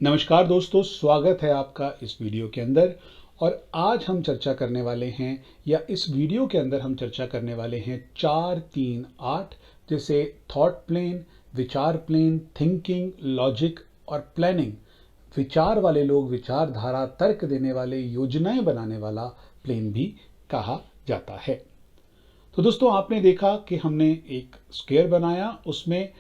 नमस्कार दोस्तों, स्वागत है आपका इस वीडियो के अंदर। और आज हम चर्चा करने वाले हैं या इस वीडियो के अंदर हम चर्चा करने वाले हैं 4 3 8 जैसे थॉट प्लेन, विचार प्लेन, थिंकिंग, लॉजिक और प्लानिंग। विचार वाले लोग, विचारधारा, तर्क देने वाले, योजनाएं बनाने वाला प्लेन भी कहा जाता है। तो दोस्तों, आपने देखा कि हमने एक स्क्वायर बनाया, उसमें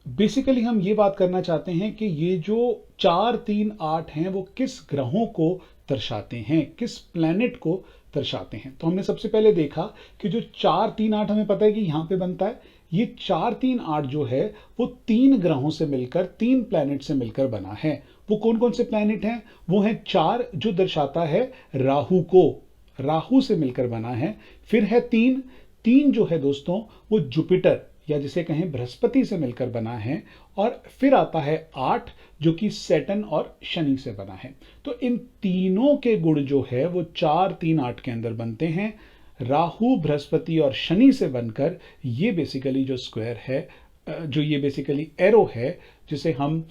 बेसिकली हम ये बात करना चाहते हैं कि ये जो 4 3 8 हैं वो किस ग्रहों को दर्शाते हैं, किस प्लैनेट को दर्शाते हैं। तो हमने सबसे पहले देखा कि जो 4 3 8 हमें पता है कि यहां पे बनता है। ये 4 3 8 जो है वो 3 ग्रहों से मिलकर, 3 प्लैनेट से मिलकर बना है। वो कौन कौन से प्लैनेट हैं? वो है 4 जो दर्शाता है राहु को, राहु से मिलकर बना है। फिर है 3 जो है दोस्तों वो जुपिटर या जिसे कहें बृहस्पति से मिलकर बना है। और फिर आता है 8 जो कि सैटर्न और शनि से बना है। तो इन तीनों के गुण जो है वो 4 3 8 के अंदर बनते हैं। राहु, बृहस्पति और शनि से बनकर ये बेसिकली जो स्क्वायर है, जो ये बेसिकली एरो है, जिसे हम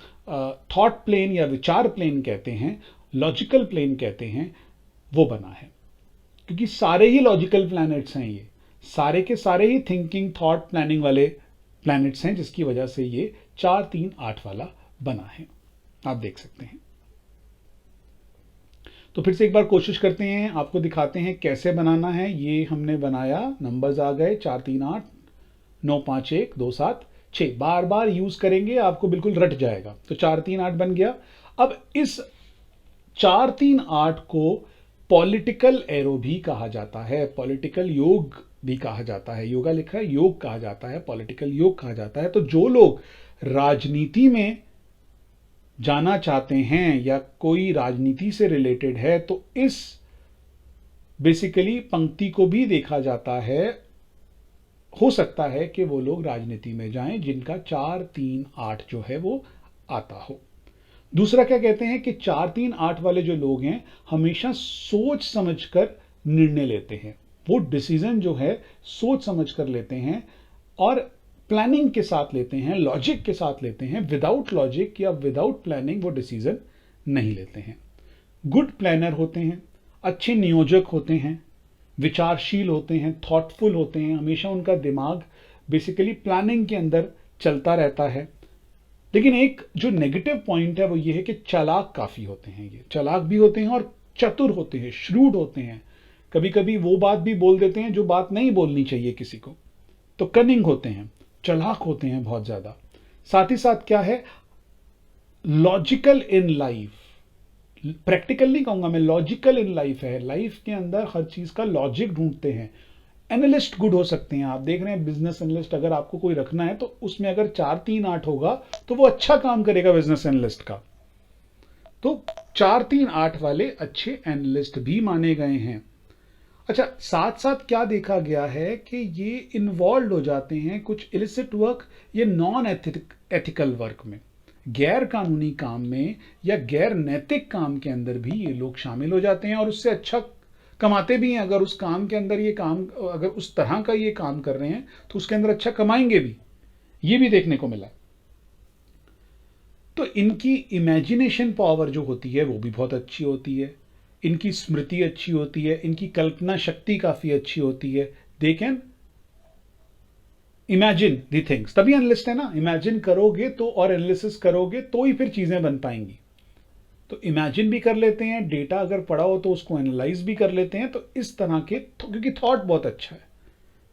थॉट प्लेन या विचार प्लेन कहते हैं, लॉजिकल प्लेन कहते हैं, वो बना है। क्योंकि सारे ही लॉजिकल प्लैनेट्स हैं, ये सारे के सारे ही थिंकिंग, थॉट, प्लानिंग वाले प्लैनेट्स हैं, जिसकी वजह से ये 4 3 8 वाला बना है। आप देख सकते हैं। तो फिर से एक बार कोशिश करते हैं, आपको दिखाते हैं कैसे बनाना है। ये हमने बनाया, नंबर्स आ गए 4 3 8 9 5 1 2 7 6। बार बार यूज करेंगे, आपको बिल्कुल रट जाएगा। तो 4 3 8 बन गया। अब इस 4 3 8 को पॉलिटिकल एरो भी कहा जाता है, पॉलिटिकल योग भी कहा जाता है। योगा लिखा है, योग कहा जाता है, पॉलिटिकल योग कहा जाता है। तो जो लोग राजनीति में जाना चाहते हैं या कोई राजनीति से रिलेटेड है, तो इस बेसिकली पंक्ति को भी देखा जाता है। हो सकता है कि वो लोग राजनीति में जाएं जिनका 4 3 8 जो है वो आता हो। दूसरा क्या कहते हैं कि 4 3 8 वाले जो लोग हैं हमेशा सोच समझकर निर्णय लेते हैं। वो डिसीजन जो है सोच समझकर लेते हैं और प्लानिंग के साथ लेते हैं, लॉजिक के साथ लेते हैं। विदाउट लॉजिक या विदाउट प्लानिंग वो डिसीजन नहीं लेते हैं। गुड प्लानर होते हैं, अच्छे नियोजक होते हैं, विचारशील होते हैं, थॉटफुल होते हैं। हमेशा उनका दिमाग बेसिकली प्लानिंग के अंदर चलता रहता है। लेकिन एक जो नेगेटिव पॉइंट है वो ये है कि चालाक काफी होते हैं। ये चालाक भी होते हैं और चतुर होते हैं, श्रूड होते हैं। कभी कभी वो बात भी बोल देते हैं जो बात नहीं बोलनी चाहिए किसी को। तो कनिंग होते हैं, चालाक होते हैं बहुत ज्यादा। साथ ही साथ क्या है, लॉजिकल इन लाइफ। प्रैक्टिकल नहीं कहूंगा मैं, लॉजिकल इन लाइफ है। लाइफ के अंदर हर चीज का लॉजिक ढूंढते हैं। एनालिस्ट गुड हो सकते हैं। आप देख रहे हैं बिजनेस एनालिस्ट अगर आपको कोई रखना है तो उसमें अगर 4 3 8 होगा तो वो अच्छा काम करेगा बिजनेस एनालिस्ट का। तो 4 3 8 वाले अच्छे एनालिस्ट भी माने गए हैं। अच्छा, साथ साथ क्या देखा गया है कि ये इन्वॉल्व हो जाते हैं कुछ इलिसिट वर्क या नॉन एथिकल वर्क में, गैर कानूनी काम में या गैर नैतिक काम के अंदर भी ये लोग शामिल हो जाते हैं और उससे अच्छा कमाते भी हैं। अगर उस काम के अंदर ये काम, अगर उस तरह का ये काम कर रहे हैं तो उसके अंदर अच्छा कमाएंगे भी। ये भी देखने को मिला। तो इनकी इमेजिनेशन पावर जो होती है वो भी बहुत अच्छी होती है। इनकी स्मृति अच्छी होती है, इनकी कल्पना शक्ति काफी अच्छी होती है। They can imagine the things, तभी एनालिस्ट है ना। इमेजिन करोगे तो और एनालिसिस करोगे तो ही फिर चीजें बन पाएंगी। तो इमेजिन भी कर लेते हैं, डेटा अगर पड़ा हो तो उसको एनालाइज भी कर लेते हैं। तो इस तरह के, क्योंकि थॉट बहुत अच्छा है,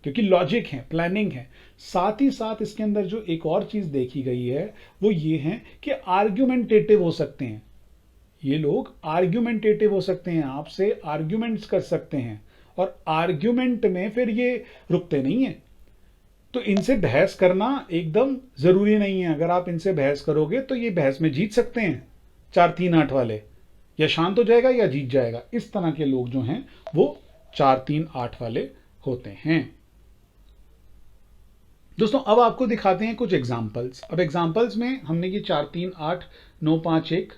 क्योंकि लॉजिक है, प्लानिंग है। साथ ही साथ इसके अंदर जो एक और चीज देखी गई है वो ये है कि आर्ग्यूमेंटेटिव हो सकते हैं। ये लोग आर्ग्यूमेंटेटिव हो सकते हैं, आपसे आर्ग्यूमेंट्स कर सकते हैं और आर्ग्यूमेंट में फिर ये रुकते नहीं है। तो इनसे बहस करना एकदम जरूरी नहीं है। अगर आप इनसे बहस करोगे तो ये बहस में जीत सकते हैं 4 3 8 वाले, या शांत हो जाएगा या जीत जाएगा। इस तरह के लोग जो हैं वो 4 3 8 वाले होते हैं। दोस्तों, अब आपको दिखाते हैं कुछ एग्जाम्पल्स। अब एग्जाम्पल्स में हमने ये 4 3 8 9 5 1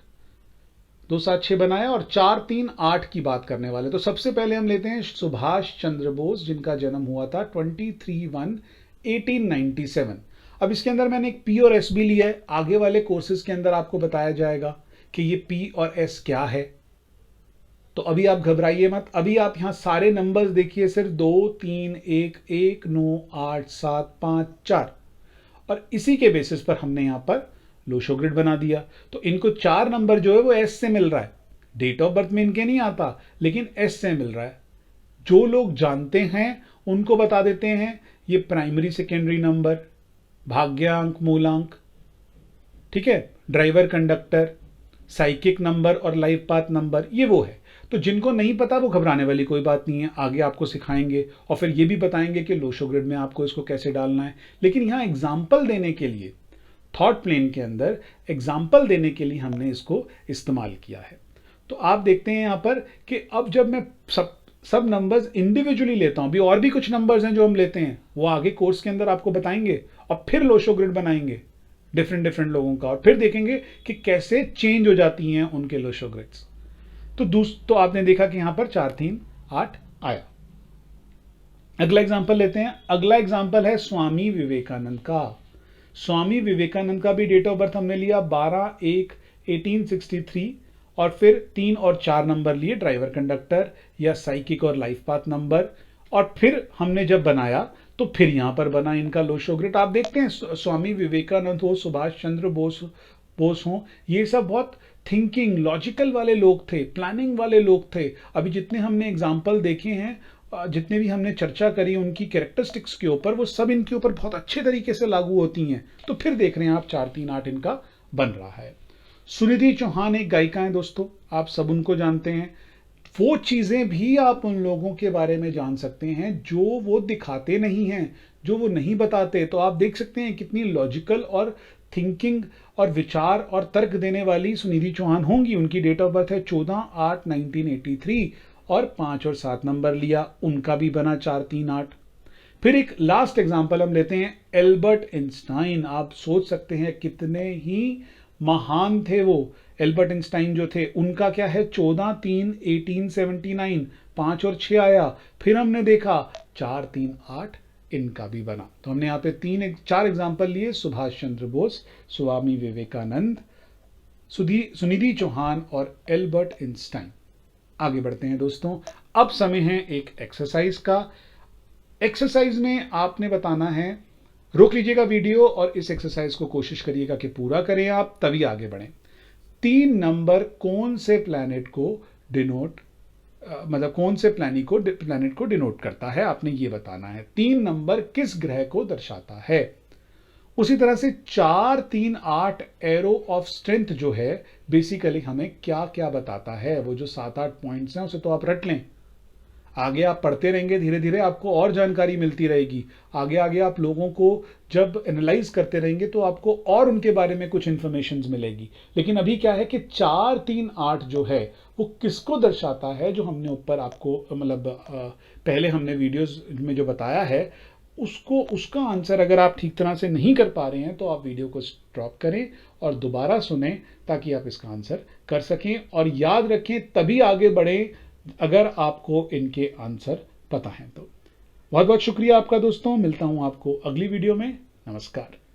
2 7 6 बनाया और 4 3 8 की बात करने वाले। तो सबसे पहले हम लेते हैं सुभाष चंद्र बोस, जिनका जन्म हुआ था 23/1/1897। अब इसके अंदर मैंने एक पी और एस भी लिया है। आगे वाले कोर्सेज के अंदर आपको बताया जाएगा कि ये P और S क्या है। तो अभी आप घबराइए मत, अभी आप यहां सारे नंबर्स देखिए, सिर्फ 2 3 1 1 9 8 7 5 4, और इसी के बेसिस पर हमने यहां पर लोशो ग्रिड बना दिया। तो इनको 4 नंबर जो है वो S से मिल रहा है, डेट ऑफ बर्थ में इनके नहीं आता, लेकिन S से मिल रहा है। जो लोग जानते हैं उनको बता देते हैं, ये प्राइमरी सेकेंडरी नंबर, भाग्यांक, मूलांक, ठीक है, ड्राइवर कंडक्टर, साइकिक नंबर और लाइफ पाथ नंबर, ये वो है। तो जिनको नहीं पता वो घबराने वाली कोई बात नहीं है, आगे आपको सिखाएंगे और फिर ये भी बताएंगे कि लोशो ग्रिड में आपको इसको कैसे डालना है। लेकिन यहाँ एग्जाम्पल देने के लिए, थॉट प्लेन के अंदर एग्जाम्पल देने के लिए हमने इसको इस्तेमाल किया है। तो आप देखते हैं यहाँ पर कि अब जब मैं सब नंबर्स इंडिविजुअली लेता हूं, अभी और भी कुछ नंबर्स हैं जो हम लेते हैं, वो आगे कोर्स के अंदर आपको बताएंगे, और फिर लोशो ग्रिड बनाएंगे डिफरेंट लोगों का, और फिर देखेंगे कि कैसे चेंज हो जाती हैं उनके लोशो ग्रिड्स। तो आपने देखा कि यहां पर 4 3 8 आया। अगला एग्जांपल लेते हैं। अगला एग्जांपल है स्वामी विवेकानंद का। स्वामी विवेकानंद का भी डेट ऑफ बर्थ हमने लिया 12/1/1863, और फिर 3 और 4 नंबर लिए, ड्राइवर कंडक्टर या साइकिक और लाइफ पाथ नंबर, और फिर हमने जब बनाया तो फिर यहां पर बना इनका लोशो ग्रिड। आप देखते हैं स्वामी विवेकानंद हो, सुभाष चंद्र बोस हो, ये सब बहुत थिंकिंग लॉजिकल वाले लोग थे, प्लानिंग वाले लोग थे। अभी जितने हमने एग्जाम्पल देखे हैं, जितने भी हमने चर्चा करी उनकी कैरेक्टरिस्टिक्स के ऊपर, वो सब इनके ऊपर बहुत अच्छे तरीके से लागू होती हैं। तो फिर देख रहे हैं आप 4 3 8 इनका बन रहा है। सुनिधि चौहान एक गायिका है दोस्तों, आप सब उनको जानते हैं। वो चीजें भी आप उन लोगों के बारे में जान सकते हैं जो वो दिखाते नहीं हैं, जो वो नहीं बताते। तो आप देख सकते हैं कितनी लॉजिकल और थिंकिंग और विचार और तर्क देने वाली सुनिधि चौहान होंगी। उनकी डेट ऑफ बर्थ है 14/8/1983, और 5 और 7 नंबर लिया, उनका भी बना 4 3 8। फिर एक लास्ट एग्जांपल हम लेते हैं, एल्बर्ट आइंस्टाइन। आप सोच सकते हैं कितने ही महान थे वो। एल्बर्ट आइंस्टाइन जो थे, उनका क्या है 14/3/1879, 5 और 6 आया। फिर हमने देखा 4 3 8 इनका भी बना। तो हमने यहाँ पे 4 एग्जाम्पल लिए, सुभाष चंद्र बोस, स्वामी विवेकानंद, सुनिधि चौहान और एल्बर्ट आइंस्टाइन। आगे बढ़ते हैं दोस्तों। अब समय है एक एक्सरसाइज का। एक्सरसाइज में आपने बताना है, रोक लीजिएगा वीडियो और इस एक्सरसाइज को कोशिश करिएगा कि पूरा करें आप, तभी आगे बढ़ें। 3 नंबर कौन से प्लैनेट को डिनोट, मतलब कौन से प्लैनेट को डिनोट करता है, आपने ये बताना है। 3 नंबर किस ग्रह को दर्शाता है। उसी तरह से 4 3 8 एरो ऑफ स्ट्रेंथ जो है, बेसिकली हमें क्या क्या बताता है। वो जो 7 8 पॉइंट्स हैं उसे तो आप रट लें, आगे आप पढ़ते रहेंगे, धीरे धीरे आपको और जानकारी मिलती रहेगी। आगे आगे आप लोगों को जब एनालाइज करते रहेंगे तो आपको और उनके बारे में कुछ इंफॉर्मेशन मिलेगी। लेकिन अभी क्या है कि 4 3 8 जो है वो किसको दर्शाता है, जो हमने ऊपर आपको मतलब पहले हमने वीडियोस में जो बताया है, उसका आंसर अगर आप ठीक तरह से नहीं कर पा रहे हैं तो आप वीडियो को स्टॉप करें और दोबारा सुने, ताकि आप इसका आंसर कर सकें। और याद रखें, तभी आगे बढ़ें अगर आपको इनके आंसर पता है तो। बहुत बहुत शुक्रिया आपका दोस्तों, मिलता हूं आपको अगली वीडियो में। नमस्कार।